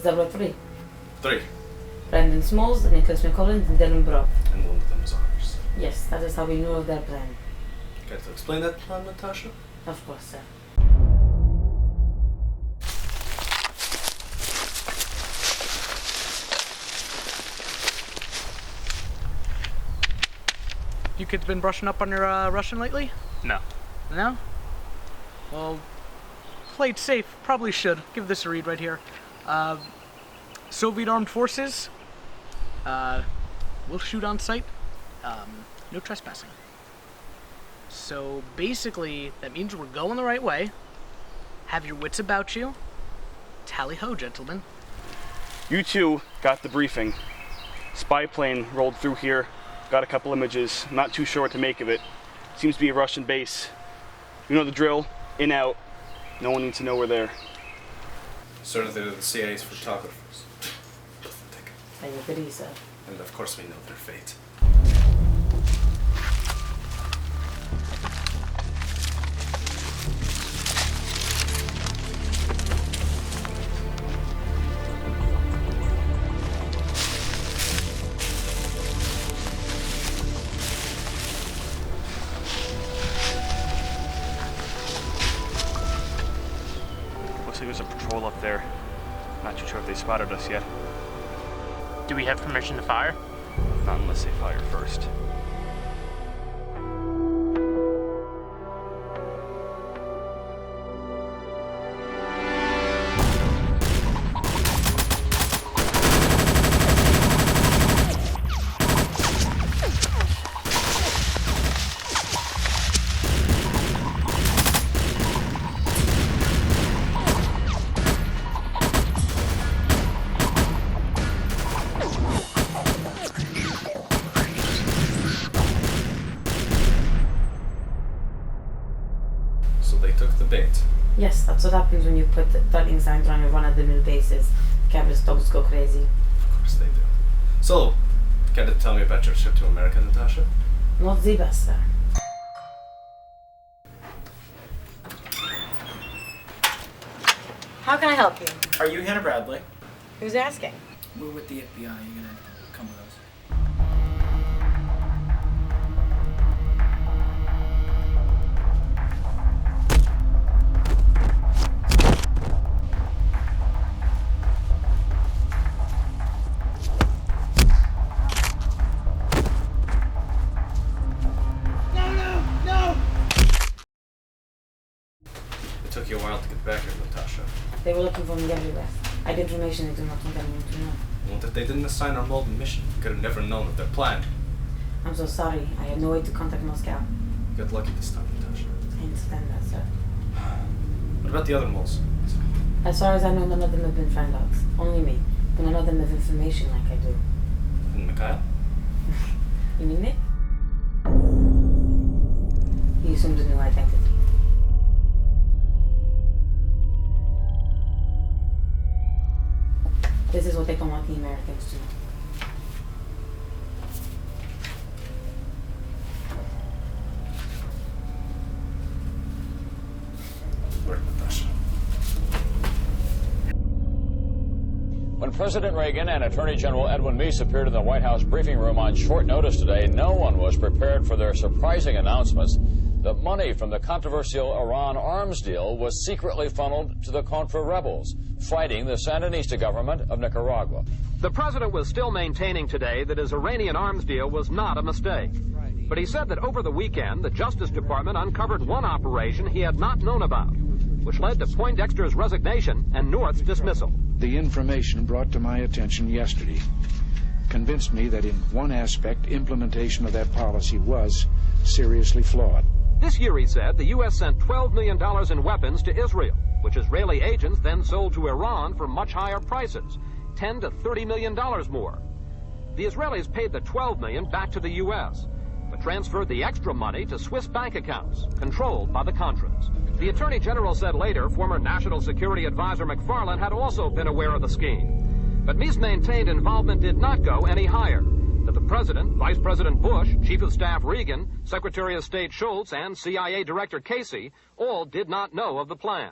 There were three. Three. Brandon Smalls, Nicholas McCollins, and Dylan Brock. And one of them was ours. Yes, that is how we knew of their plan. Care to explain that plan, Natasha? Of course, sir. You kids been brushing up on your Russian lately? No. No? Well, played safe. Probably should. Give this a read right here. Soviet Armed Forces. We'll shoot on sight. No trespassing. So basically, that means we're going the right way. Have your wits about you. Tally-ho, gentlemen. You two got the briefing. Spy plane rolled through here. Got a couple images. Not too sure what to make of it. Seems to be a Russian base. You know the drill. In, out. No one needs to know we're there. Certainly they're the CIA's photographers. I agree, sir. And of course we know their fate. Looks like there's a patrol up there. Not too sure if they spotted us yet. Do we have permission to fire? Not unless they fire first. So they took the bait. Yes, that's what happens when you put threatening signs on your run-of-the-mill bases. Capitalist dogs go crazy. Of course they do. So, care to tell me about your trip to America, Natasha? Not the best, sir. How can I help you? Are you Hannah Bradley? Who's asking? We're with the FBI. You're gonna come with us. It took you a while to get back here, Natasha. They were looking for me everywhere. I had information they do not want anyone to know. Well, if they didn't assign our Molden mission, we could have never known of their plan. I'm so sorry. I had no way to contact Moscow. You got lucky this time, Natasha. I understand that, sir. What about the other moles? As far as I know, none of them have been found out. Only me. But none of them have information like I do. And Mikhail? You mean Nick? He assumed a new identity. This is what they don't want the Americans to know. Where, Natasha? When President Reagan and Attorney General Edwin Meese appeared in the White House briefing room on short notice today, no one was prepared for their surprising announcements that money from the controversial Iran arms deal was secretly funneled to the Contra rebels fighting the Sandinista government of Nicaragua. The president was still maintaining today that his Iranian arms deal was not a mistake. But he said that over the weekend, the Justice Department uncovered one operation he had not known about, which led to Poindexter's resignation and North's dismissal. The information brought to my attention yesterday convinced me that in one aspect, implementation of that policy was seriously flawed. This year, he said, the U.S. sent $12 million in weapons to Israel, which Israeli agents then sold to Iran for much higher prices, $10 to $30 million more. The Israelis paid the $12 million back to the U.S., but transferred the extra money to Swiss bank accounts controlled by the Contras. The Attorney General said later former National Security Advisor McFarlane had also been aware of the scheme. But Meese maintained involvement did not go any higher, that the President, Vice President Bush, Chief of Staff Reagan, Secretary of State Shultz, and CIA Director Casey all did not know of the plan.